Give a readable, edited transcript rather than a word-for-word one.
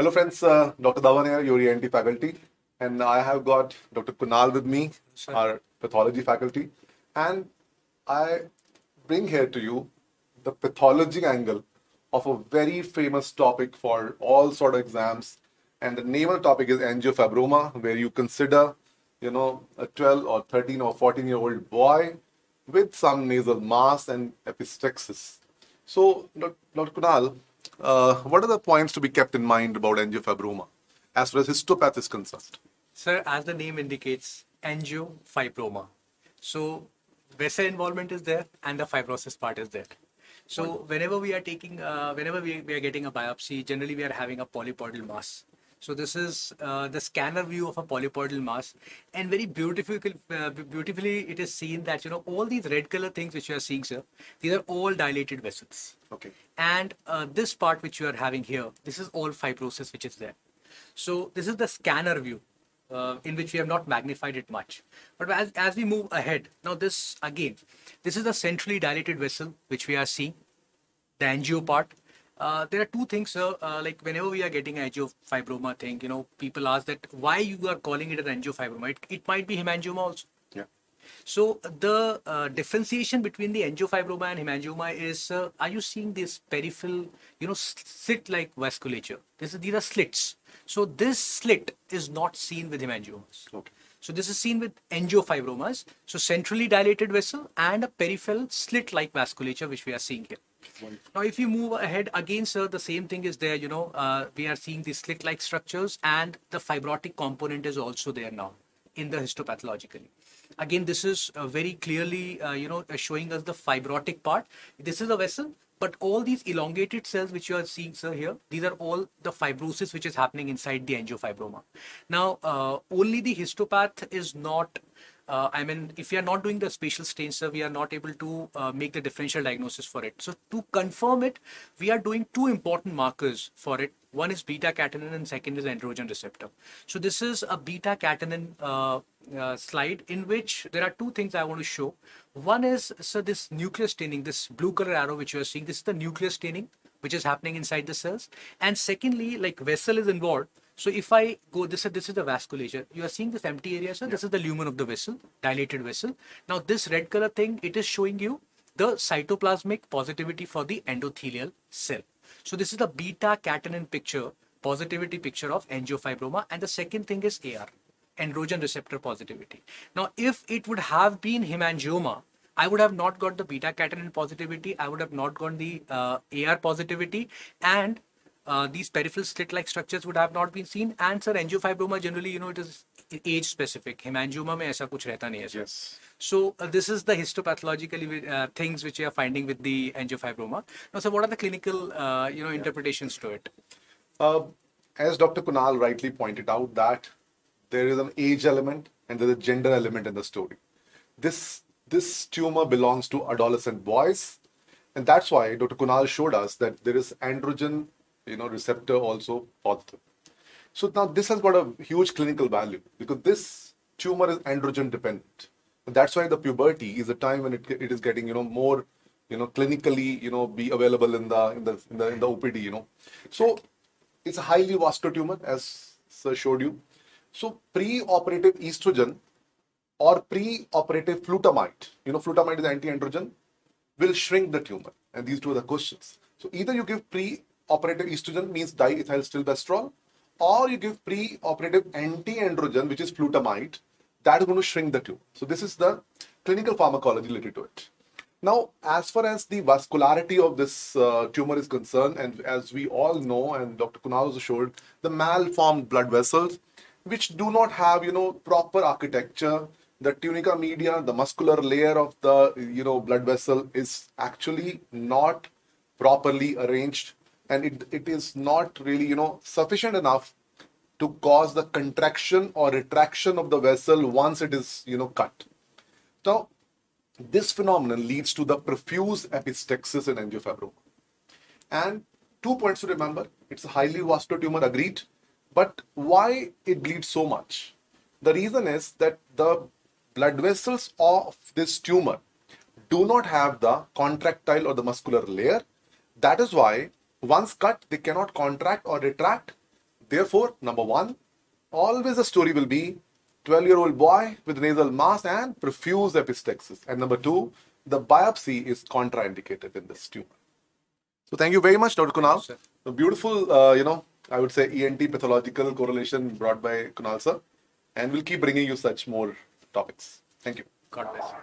Hello friends, Dr. Dhawan here, your ENT faculty, and I have got Dr. Kunal with me, our pathology faculty, and I bring here to you the pathology angle of a very famous topic for all sort of exams, and the name of the topic is angiofibroma, where you consider, a 12 or 13 or 14-year-old boy with some nasal mass and epistaxis. So, Dr. Kunal, what are the points to be kept in mind about angiofibroma as far as histopath is concerned? Sir, as the name indicates, angiofibroma. So, vessel involvement is there and the fibrosis part is there. So, whenever we are taking, whenever we are getting a biopsy, generally we are having a polypoidal mass. So, this is the scanner view of a polypoidal mass, and very beautifully it is seen that all these red color things which you are seeing, sir, these are all dilated vessels. Okay. And this part which you are having here, this is all fibrosis which is there. So this is the scanner view in which we have not magnified it much. But as we move ahead, now this again, this is the centrally dilated vessel which we are seeing, the angio part. There are two things, sir. Like whenever we are getting angiofibroma thing, people ask that why you are calling it an angiofibroma. It might be hemangioma also. Yeah. So the differentiation between the angiofibroma and hemangioma is, are you seeing this peripheral, slit-like vasculature? These are slits. So this slit is not seen with hemangiomas. Okay. So this is seen with angiofibromas. So centrally dilated vessel and a peripheral slit-like vasculature, which we are seeing here. Wonderful. Now, if you move ahead again, sir, the same thing is there. We are seeing the slit-like structures, and the fibrotic component is also there now in the histopathologically. Again, this is very clearly, showing us the fibrotic part. This is a vessel, but all these elongated cells which you are seeing, sir, here, these are all the fibrosis which is happening inside the angiofibroma. Now, only the histopath is not. If we are not doing the spatial stains, sir, we are not able to make the differential diagnosis for it. So to confirm it, we are doing two important markers for it. One is beta-catenin and second is androgen receptor. So this is a beta-catenin slide in which there are two things I want to show. One is, so this nuclear staining, this blue color arrow which you are seeing, this is the nuclear staining which is happening inside the cells. And secondly, like vessel is involved. So if I go, this is the vasculature. You are seeing this empty area, sir. This is the lumen of the vessel, dilated vessel. Now this red color thing, it is showing you the cytoplasmic positivity for the endothelial cell. So this is the beta-catenin picture, positivity picture of angiofibroma. And the second thing is AR, androgen receptor positivity. Now, if it would have been hemangioma, I would have not got the beta-catenin positivity. I would have not got the AR positivity, and these peripheral slit-like structures would have not been seen. And sir, angiofibroma generally, it is age-specific. Hemangioma mein aisa kuch rehta nahi hai. Yes. So this is the histopathologically things which we are finding with the angiofibroma. Now, so what are the clinical, interpretations to it? As Dr. Kunal rightly pointed out, that there is an age element and there's a gender element in the story. This tumor belongs to adolescent boys, and that's why Dr. Kunal showed us that there is androgen, receptor also positive. So now this has got a huge clinical value because this tumor is androgen dependent. And that's why the puberty is a time when it is getting, more, clinically, be available in the OPD, So it's a highly vascular tumor, as Sir showed you. So pre-operative estrogen or pre-operative flutamide, flutamide is anti-androgen, will shrink the tumor. And these two are the questions. So either you give pre-operative estrogen, means diethylstilbestrol, or you give pre-operative anti-androgen, which is flutamide, that is going to shrink the tumor. So this is the clinical pharmacology related to it. Now, as far as the vascularity of this tumor is concerned, and as we all know, and Dr. Kunal also showed, the malformed blood vessels, which do not have, proper architecture. The tunica media, the muscular layer of the, blood vessel is actually not properly arranged, and it is not really, sufficient enough to cause the contraction or retraction of the vessel once it is, cut. Now, this phenomenon leads to the profuse epistaxis in angiofibroma. And 2 points to remember: it's a highly vascular tumor, agreed. But why it bleeds so much? The reason is that the blood vessels of this tumor do not have the contractile or the muscular layer. That is why once cut, they cannot contract or retract. Therefore, number one, always the story will be 12-year-old boy with nasal mass and profuse epistaxis. And number two, the biopsy is contraindicated in this tumor. So thank you very much, Dr. Kunal. Sir. A beautiful, I would say ENT pathological correlation brought by Kunal sir. And we'll keep bringing you such more topics. Thank you. God bless you.